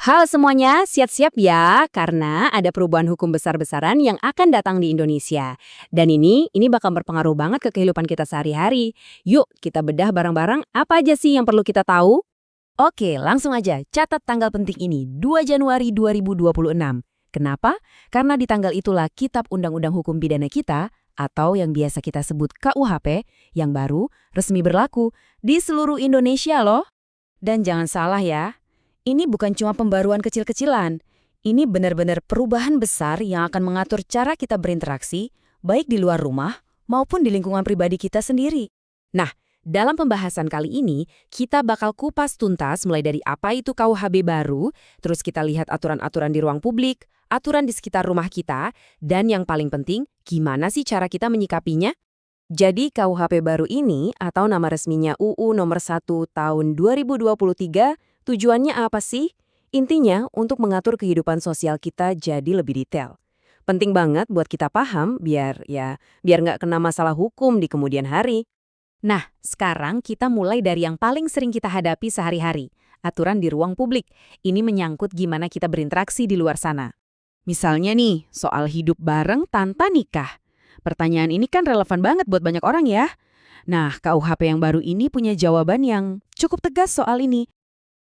Halo semuanya, siap-siap ya, karena ada perubahan hukum besar-besaran yang akan datang di Indonesia. Dan ini bakal berpengaruh banget ke kehidupan kita sehari-hari. Yuk, kita bedah bareng-bareng apa aja sih yang perlu kita tahu? Oke, langsung aja, catat tanggal penting ini, 2 Januari 2026. Kenapa? Karena di tanggal itulah Kitab Undang-Undang Hukum Pidana kita, atau yang biasa kita sebut KUHP, yang baru resmi berlaku di seluruh Indonesia loh. Dan jangan salah ya, ini bukan cuma pembaruan kecil-kecilan. Ini benar-benar perubahan besar yang akan mengatur cara kita berinteraksi, baik di luar rumah maupun di lingkungan pribadi kita sendiri. Nah, dalam pembahasan kali ini, kita bakal kupas tuntas mulai dari apa itu KUHP baru, terus kita lihat aturan-aturan di ruang publik, aturan di sekitar rumah kita, dan yang paling penting, gimana sih cara kita menyikapinya? Jadi KUHP baru ini, atau nama resminya UU nomor 1 tahun 2023, tujuannya apa sih? Intinya untuk mengatur kehidupan sosial kita jadi lebih detail. Penting banget buat kita paham biar nggak kena masalah hukum di kemudian hari. Nah, sekarang kita mulai dari yang paling sering kita hadapi sehari-hari, aturan di ruang publik. Ini menyangkut gimana kita berinteraksi di luar sana. Misalnya nih, soal hidup bareng tanpa nikah. Pertanyaan ini kan relevan banget buat banyak orang ya. Nah, KUHP yang baru ini punya jawaban yang cukup tegas soal ini.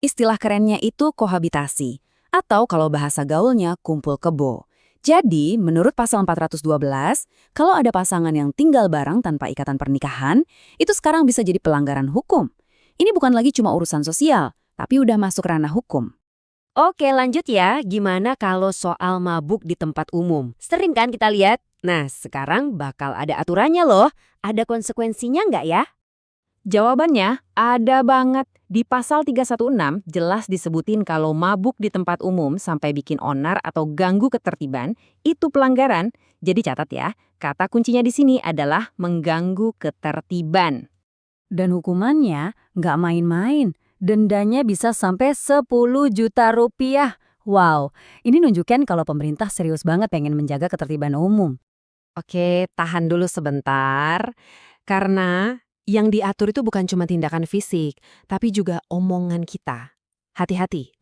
Istilah kerennya itu kohabitasi, atau kalau bahasa gaulnya kumpul kebo. Jadi, menurut pasal 412, kalau ada pasangan yang tinggal bareng tanpa ikatan pernikahan, itu sekarang bisa jadi pelanggaran hukum. Ini bukan lagi cuma urusan sosial, tapi udah masuk ranah hukum. Oke, lanjut ya. Gimana kalau soal mabuk di tempat umum? Sering kan kita lihat? Nah, sekarang bakal ada aturannya loh. Ada konsekuensinya nggak ya? Jawabannya ada banget. Di pasal 316 jelas disebutin kalau mabuk di tempat umum sampai bikin onar atau ganggu ketertiban, itu pelanggaran. Jadi catat ya, kata kuncinya di sini adalah mengganggu ketertiban. Dan hukumannya nggak main-main. Dendanya bisa sampai 10 juta rupiah. Wow, ini nunjukkan kalau pemerintah serius banget pengen menjaga ketertiban umum. Oke, tahan dulu sebentar. Karena yang diatur itu bukan cuma tindakan fisik, tapi juga omongan kita. Hati-hati.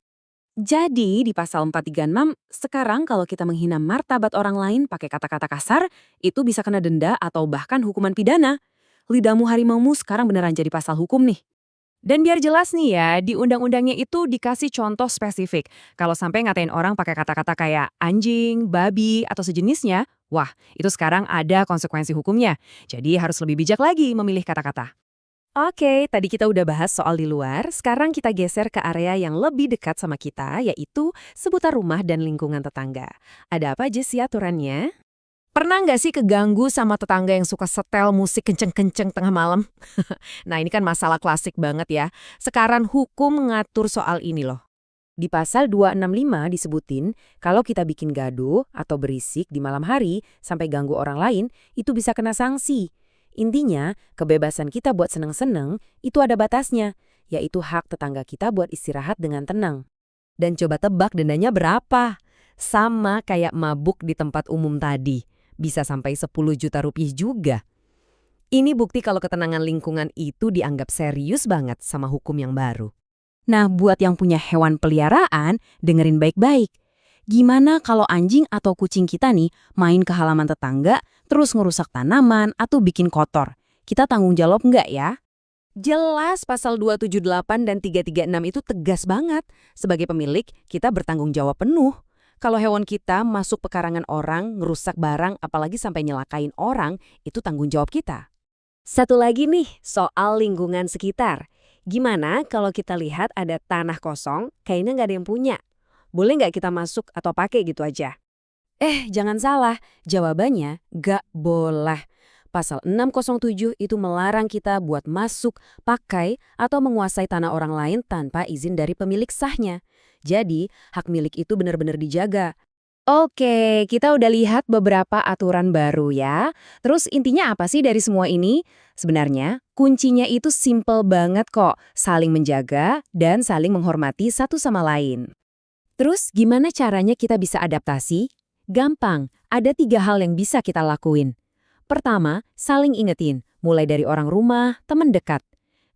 Jadi di pasal 436, sekarang kalau kita menghina martabat orang lain pakai kata-kata kasar, itu bisa kena denda atau bahkan hukuman pidana. Lidahmu harimaumu sekarang beneran jadi pasal hukum nih. Dan biar jelas nih ya, di undang-undangnya itu dikasih contoh spesifik. Kalau sampai ngatain orang pakai kata-kata kayak anjing, babi, atau sejenisnya, wah, itu sekarang ada konsekuensi hukumnya. Jadi harus lebih bijak lagi memilih kata-kata. Oke, tadi kita udah bahas soal di luar, sekarang kita geser ke area yang lebih dekat sama kita, yaitu seputar rumah dan lingkungan tetangga. Ada apa aja sih aturannya? Pernah nggak sih keganggu sama tetangga yang suka setel musik kenceng-kenceng tengah malam? Nah, ini kan masalah klasik banget ya. Sekarang hukum mengatur soal ini loh. Di pasal 265 disebutin, kalau kita bikin gaduh atau berisik di malam hari sampai ganggu orang lain, itu bisa kena sanksi. Intinya, kebebasan kita buat seneng-seneng itu ada batasnya, yaitu hak tetangga kita buat istirahat dengan tenang. Dan coba tebak dendanya berapa? Sama kayak mabuk di tempat umum tadi. Bisa sampai 10 juta rupiah juga. Ini bukti kalau ketenangan lingkungan itu dianggap serius banget sama hukum yang baru. Nah, buat yang punya hewan peliharaan, dengerin baik-baik. Gimana kalau anjing atau kucing kita nih main ke halaman tetangga, terus ngerusak tanaman atau bikin kotor? Kita tanggung jawab nggak ya? Jelas pasal 278 dan 336 itu tegas banget. Sebagai pemilik, kita bertanggung jawab penuh. Kalau hewan kita masuk pekarangan orang, ngerusak barang, apalagi sampai nyelakain orang, itu tanggung jawab kita. Satu lagi nih, soal lingkungan sekitar. Gimana kalau kita lihat ada tanah kosong, kayaknya nggak ada yang punya? Boleh nggak kita masuk atau pakai gitu aja? Jangan salah, jawabannya nggak boleh. Pasal 607 itu melarang kita buat masuk, pakai, atau menguasai tanah orang lain tanpa izin dari pemilik sahnya. Jadi, hak milik itu benar-benar dijaga. Oke, kita udah lihat beberapa aturan baru ya. Terus intinya apa sih dari semua ini? Sebenarnya, kuncinya itu simple banget kok. Saling menjaga dan saling menghormati satu sama lain. Terus gimana caranya kita bisa adaptasi? Gampang, ada 3 hal yang bisa kita lakuin. Pertama, saling ingetin, mulai dari orang rumah, teman dekat.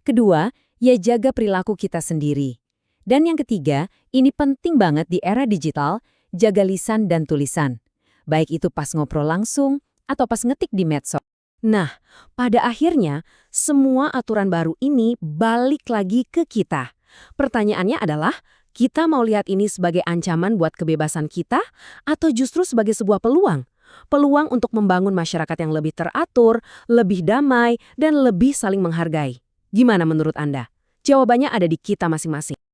Kedua, ya jaga perilaku kita sendiri. Dan yang ketiga, ini penting banget di era digital, jaga lisan dan tulisan. Baik itu pas ngobrol langsung atau pas ngetik di medsos. Nah, pada akhirnya, semua aturan baru ini balik lagi ke kita. Pertanyaannya adalah, kita mau lihat ini sebagai ancaman buat kebebasan kita atau justru sebagai sebuah peluang? Peluang untuk membangun masyarakat yang lebih teratur, lebih damai, dan lebih saling menghargai. Gimana menurut Anda? Jawabannya ada di kita masing-masing.